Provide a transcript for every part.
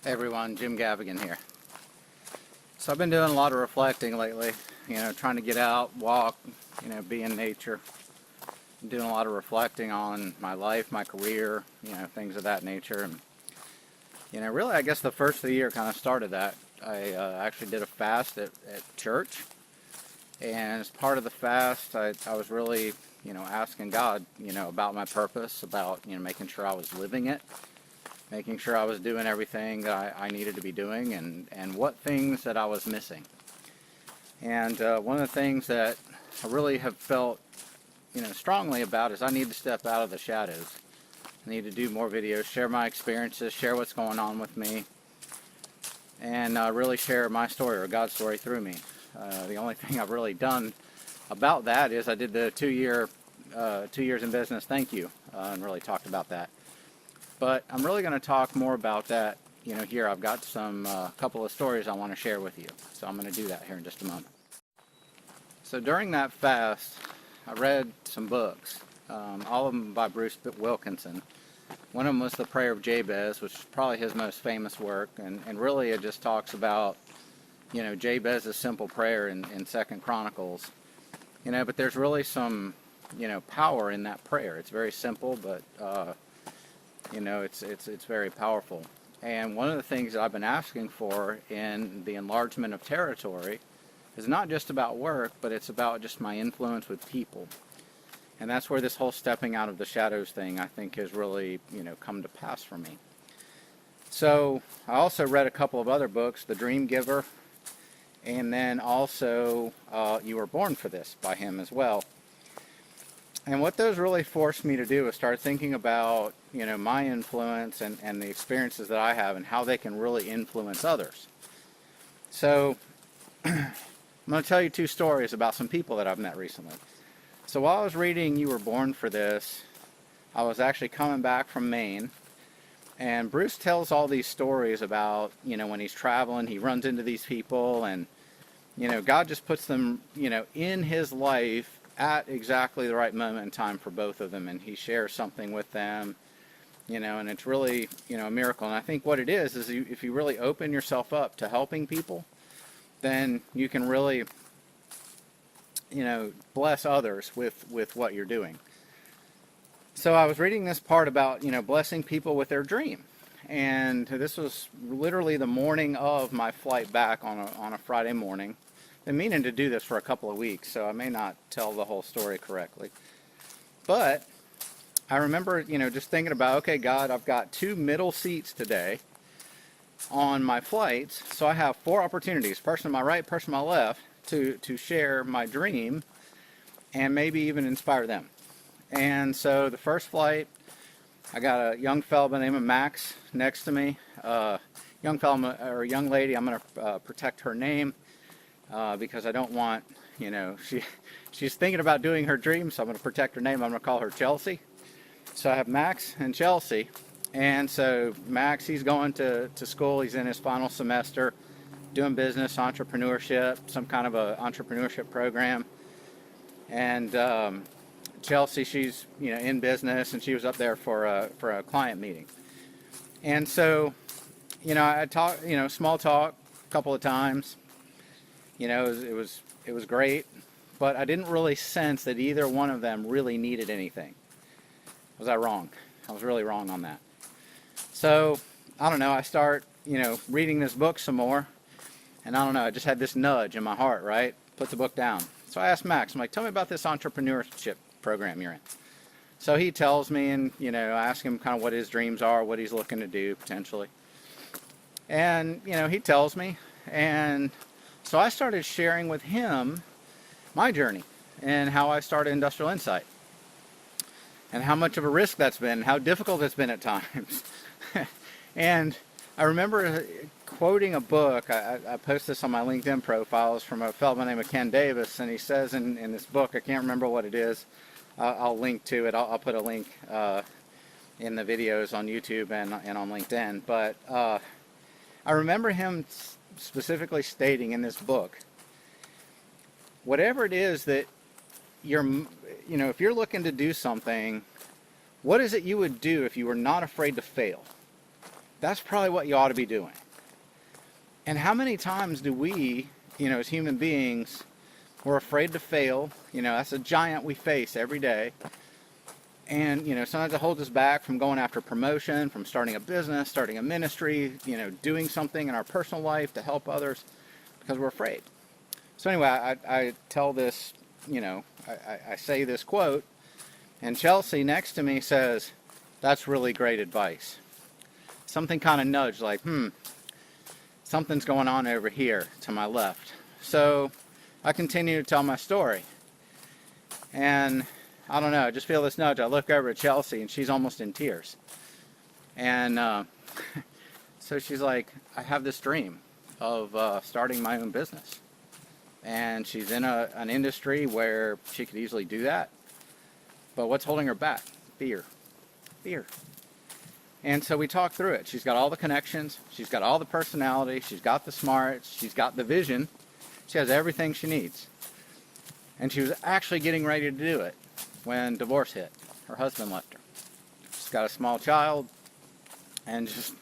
Hey everyone, Jim Gavigan here. So I've been doing a lot of reflecting lately, trying to get out, walk, be in nature. I'm doing a lot of reflecting on my life, my career, things of that nature. And, really, I guess the first of the year kind of started that. I actually did a fast at church. And as part of the fast, I was really, asking God, about my purpose, about, making sure I was living it. Making sure I was doing everything that I needed to be doing, and what things that I was missing. And one of the things that I really have felt, strongly about is I need to step out of the shadows. I need to do more videos, share my experiences, share what's going on with me, and really share my story or God's story through me. The only thing I've really done about that is I did the 2 years in business thank you, and really talked about that. But I'm really going to talk more about that, here. I've got some couple of stories I want to share with you. So I'm going to do that here in just a moment. So during that fast, I read some books, all of them by Bruce Wilkinson. One of them was The Prayer of Jabez, which is probably his most famous work. And really it just talks about, Jabez's simple prayer in 2 Chronicles. But there's really some, power in that prayer. It's very simple, but it's very powerful. And one of the things that I've been asking for in the enlargement of territory is not just about work, but it's about just my influence with people. And that's where this whole stepping out of the shadows thing, I think, has really, come to pass for me. So I also read a couple of other books, The Dream Giver, and then also You Were Born for This by him as well. And what those really forced me to do is start thinking about, my influence and the experiences that I have and how they can really influence others. So I'm going to tell you two stories about some people that I've met recently. So while I was reading You Were Born for This, I was actually coming back from Maine, and Bruce tells all these stories about, when he's traveling, he runs into these people, and, God just puts them, in his life at exactly the right moment in time for both of them, and he shares something with them, and it's really, a miracle. And I think what it is if you really open yourself up to helping people, then you can really, bless others with what you're doing. So I was reading this part about, blessing people with their dream. And this was literally the morning of my flight back on a Friday morning. Been meaning to do this for a couple of weeks, so I may not tell the whole story correctly. But I remember, just thinking about, okay, God, I've got 2 middle seats today on my flights, so I have 4 opportunities, person to my right, person to my left, to share my dream and maybe even inspire them. And so the first flight, I got a young fellow by the name of Max next to me. Young fellow or young lady, I'm going to protect her name. Because I don't want, she's thinking about doing her dream, so I'm going to protect her name. I'm going to call her Chelsea. So I have Max and Chelsea. And so Max, he's going to school. He's in his final semester, doing business, entrepreneurship, some kind of a entrepreneurship program. And Chelsea, she's, in business, and she was up there for a client meeting. And so, I talked, small talk a couple of times. It was great, but I didn't really sense that either one of them really needed anything. Was I wrong? I was really wrong on that. So, I don't know, I start, reading this book some more, and I don't know, I just had this nudge in my heart, right? Put the book down. So I asked Max, I'm like, tell me about this entrepreneurship program you're in. So he tells me, and, I ask him kind of what his dreams are, what he's looking to do, potentially. And, he tells me, and so I started sharing with him my journey and how I started Industrial Insight and how much of a risk that's been, how difficult it's been at times. And I remember quoting a book, I posted this on my LinkedIn profiles, from a fellow named Ken Davis, and he says in this book, I can't remember what it is, I'll link to it, I'll put a link in the videos on YouTube and on LinkedIn, but I remember him specifically stating in this book, whatever it is that if you're looking to do something, what is it you would do if you were not afraid to fail? that's probably what you ought to be doing. And how many times do we, as human beings, we're afraid to fail? That's a giant we face every day. And, sometimes it holds us back from going after promotion, from starting a business, starting a ministry, doing something in our personal life to help others because we're afraid. So anyway, I tell this, I say this quote, and Chelsea next to me says, "That's really great advice." Something kind of nudged like, something's going on over here to my left. So I continue to tell my story. And I don't know, I just feel this nudge. I look over at Chelsea and she's almost in tears. And so she's like, "I have this dream of starting my own business." And she's in an industry where she could easily do that. But what's holding her back? Fear. Fear. And so we talked through it. She's got all the connections. She's got all the personality. She's got the smarts. She's got the vision. She has everything she needs. And she was actually getting ready to do it when divorce hit. Her husband left her. She's got a small child and just,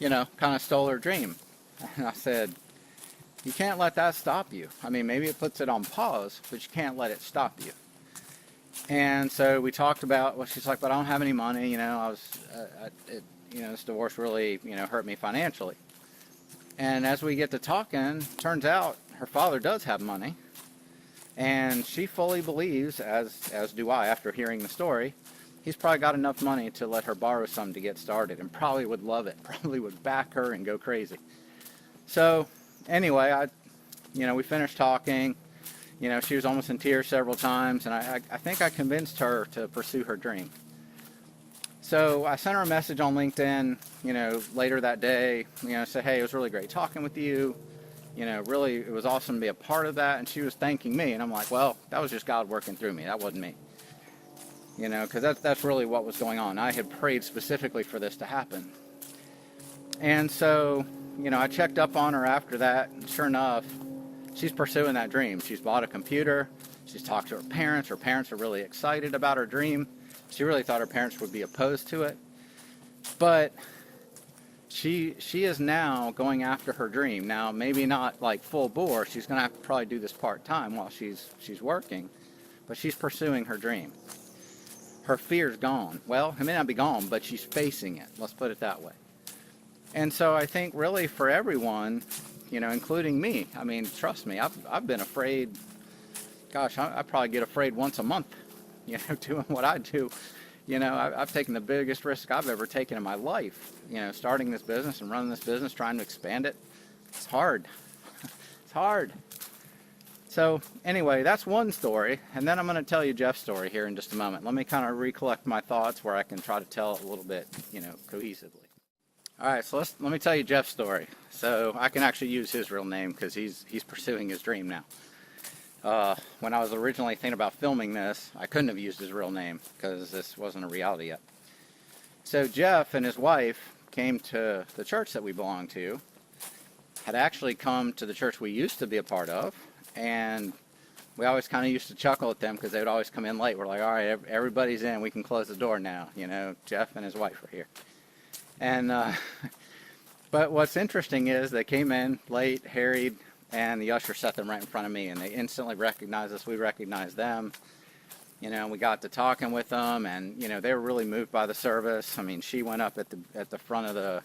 kind of stole her dream. And I said, you can't let that stop you. I mean, maybe it puts it on pause, but you can't let it stop you. And so we talked about, well, she's like, "But I don't have any money, this divorce really, hurt me financially." And as we get to talking, turns out her father does have money. And she fully believes, as do I after hearing the story, he's probably got enough money to let her borrow some to get started and probably would love it, probably would back her and go crazy. So anyway, we finished talking. She was almost in tears several times, and I think I convinced her to pursue her dream. So I sent her a message on LinkedIn, later that day, said, "Hey, it was really great talking with you. Really, it was awesome to be a part of that." And she was thanking me, and I'm like, well, that was just God working through me. That wasn't me. Because that's really what was going on. I had prayed specifically for this to happen. And so, I checked up on her after that, and sure enough, she's pursuing that dream. She's bought a computer. She's talked to her parents. Her parents are really excited about her dream. She really thought her parents would be opposed to it. But she is now going after her dream. Now, maybe not like full bore. She's going to have to probably do this part-time while she's working. But she's pursuing her dream. Her fear's gone. Well, it may not be gone, but she's facing it. Let's put it that way. And so I think really for everyone, including me. I mean, trust me, I've been afraid. Gosh, I probably get afraid once a month, doing what I do. I've taken the biggest risk I've ever taken in my life, starting this business and running this business, trying to expand it. It's hard. It's hard. So anyway, that's one story. And then I'm going to tell you Jeff's story here in just a moment. Let me kind of recollect my thoughts where I can try to tell it a little bit, cohesively. All right, so let me tell you Jeff's story. So I can actually use his real name because he's pursuing his dream now. When I was originally thinking about filming this, I couldn't have used his real name because this wasn't a reality yet. So Jeff and his wife came to the church that we belong to, had actually come to the church we used to be a part of, and we always kind of used to chuckle at them because they would always come in late. We're like, all right, everybody's in, we can close the door now. Jeff and his wife are here. And but what's interesting is they came in late, harried, and the usher set them right in front of me, and they instantly recognized us. We recognized them. We got to talking with them, and they were really moved by the service. I mean, she went up at the front of the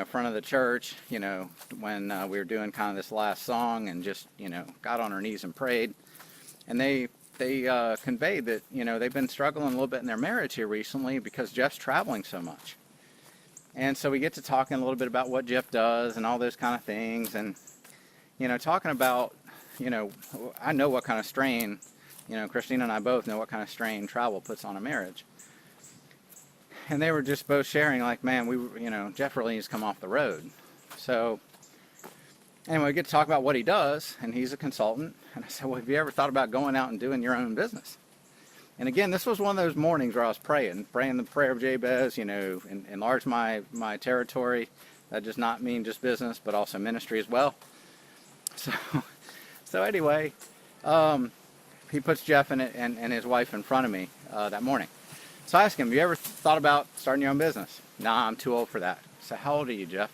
front of the church, when we were doing kind of this last song, and just got on her knees and prayed. And they conveyed that they've been struggling a little bit in their marriage here recently because Jeff's traveling so much. And so we get to talking a little bit about what Jeff does and all those kind of things, and talking about I know what kind of strain Christina and I both know what kind of strain travel puts on a marriage. And they were just both sharing like, man, Jeff really needs to come off the road. So anyway, we get to talk about what he does, and he's a consultant. And I said, well, have you ever thought about going out and doing your own business? And again, this was one of those mornings where I was praying the prayer of Jabez, enlarge my territory. That does not mean just business, but also ministry as well. So anyway, he puts Jeff and his wife in front of me that morning. So I asked him, have you ever thought about starting your own business? Nah, I'm too old for that. said, how old are you, Jeff?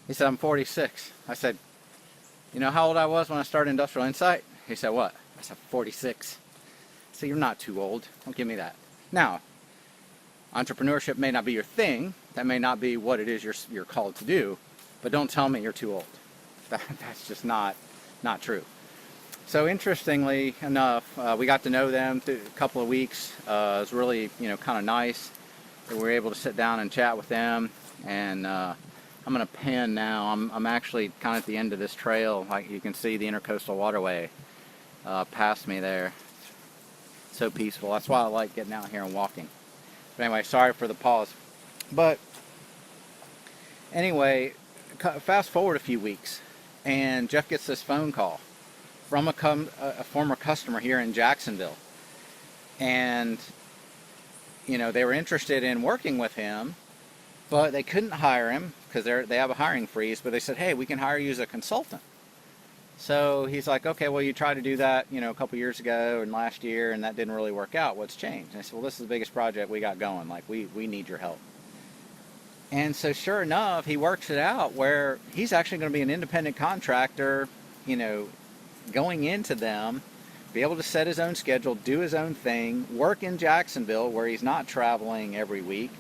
He said, I'm 46. I said, you know how old I was when I started Industrial Insight? He said, what? I said, 46. I said, you're not too old. Don't give me that. Now, entrepreneurship may not be your thing. That may not be what it is you're called to do. But don't tell me you're too old. That's just not true. So interestingly enough, we got to know them through a couple of weeks. It was really, kind of nice that we were able to sit down and chat with them. And I'm going to pan now. I'm actually kind of at the end of this trail. Like you can see the Intercoastal Waterway past me there. So peaceful. That's why I like getting out here and walking. But anyway, sorry for the pause. But anyway, fast forward a few weeks, and Jeff gets this phone call from a former customer here in Jacksonville. And, they were interested in working with him, but they couldn't hire him because they have a hiring freeze. But they said, hey, we can hire you as a consultant. So he's like, okay, well, you tried to do that, a couple years ago and last year, and that didn't really work out. What's changed? And I said, well, this is the biggest project we got going. Like, we need your help. And so sure enough, he works it out where he's actually going to be an independent contractor, going into them, be able to set his own schedule, do his own thing, work in Jacksonville where he's not traveling every week,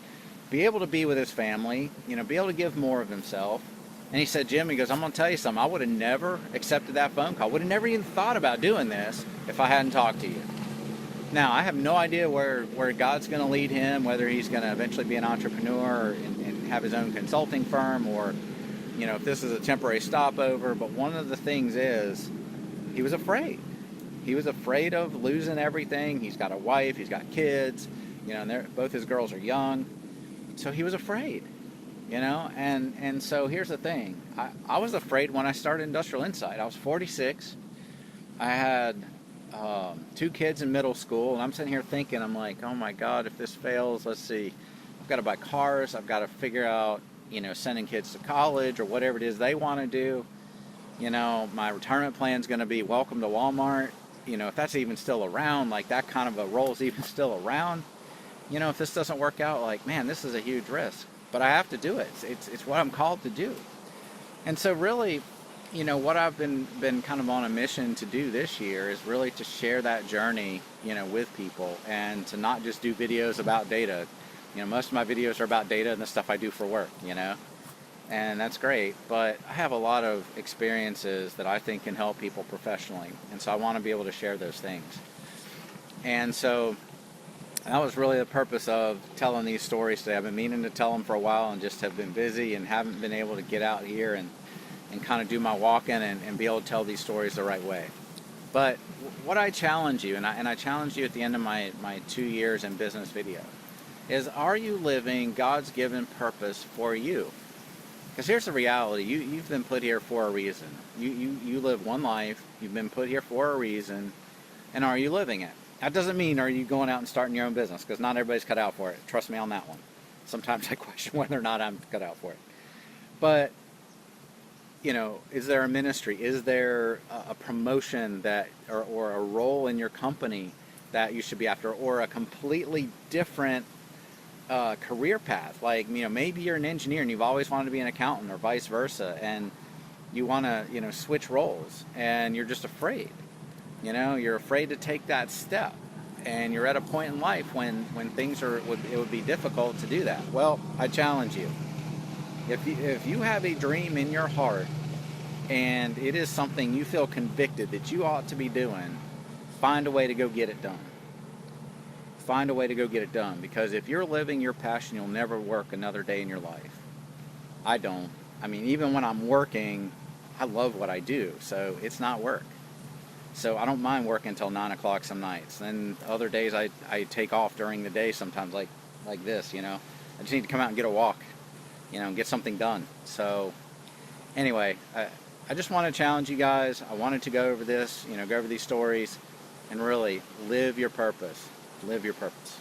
be able to be with his family, be able to give more of himself. And he said, Jim, he goes, I'm going to tell you something. I would have never accepted that phone call. Would have never even thought about doing this if I hadn't talked to you. Now, I have no idea where God's going to lead him, whether he's going to eventually be an entrepreneur and have his own consulting firm, or, if this is a temporary stopover. But one of the things is, he was afraid. He was afraid of losing everything. He's got a wife, he's got kids, and both his girls are young. So he was afraid, and so here's the thing. I was afraid when I started Industrial Insight. I was 46. I had 2 kids in middle school, and I'm sitting here thinking, I'm like, oh my God, if this fails, let's see. I've got to buy cars. I've got to figure out, sending kids to college or whatever it is they want to do. My retirement plan is going to be welcome to Walmart. If that's even still around, like that kind of a role is even still around. If this doesn't work out, like, man, this is a huge risk. But I have to do it. It's what I'm called to do. And so really, what I've been kind of on a mission to do this year is really to share that journey, with people, and to not just do videos about data. Most of my videos are about data and the stuff I do for work, and that's great. But I have a lot of experiences that I think can help people professionally. And so I want to be able to share those things. And so that was really the purpose of telling these stories today. I've been meaning to tell them for a while and just have been busy and haven't been able to get out here and kind of do my walking and be able to tell these stories the right way. But what I challenge you, and I challenge you at the end of my 2 years in business video, is, are you living God's given purpose for you? Because here's the reality. You've been put here for a reason. You live one life. You've been put here for a reason. And are you living it? That doesn't mean are you going out and starting your own business, because not everybody's cut out for it. Trust me on that one. Sometimes I question whether or not I'm cut out for it. But, is there a ministry? Is there a promotion that, or a role in your company that you should be after, or a completely different career path? Like, maybe you're an engineer and you've always wanted to be an accountant, or vice versa, and you want to, switch roles, and you're just afraid. You're afraid to take that step, and you're at a point in life when things it would be difficult to do that. Well, I challenge you. If you have a dream in your heart, and it is something you feel convicted that you ought to be doing, find a way to go get it done. Find a way to go get it done. Because if you're living your passion, you'll never work another day in your life. I don't. I mean, even when I'm working, I love what I do, so it's not work. So I don't mind working until 9 o'clock some nights. Then other days I take off during the day sometimes, like this, I just need to come out and get a walk, and get something done. So anyway, I just want to challenge you guys. I wanted to go over this, go over these stories, and really live your purpose. Live your purpose.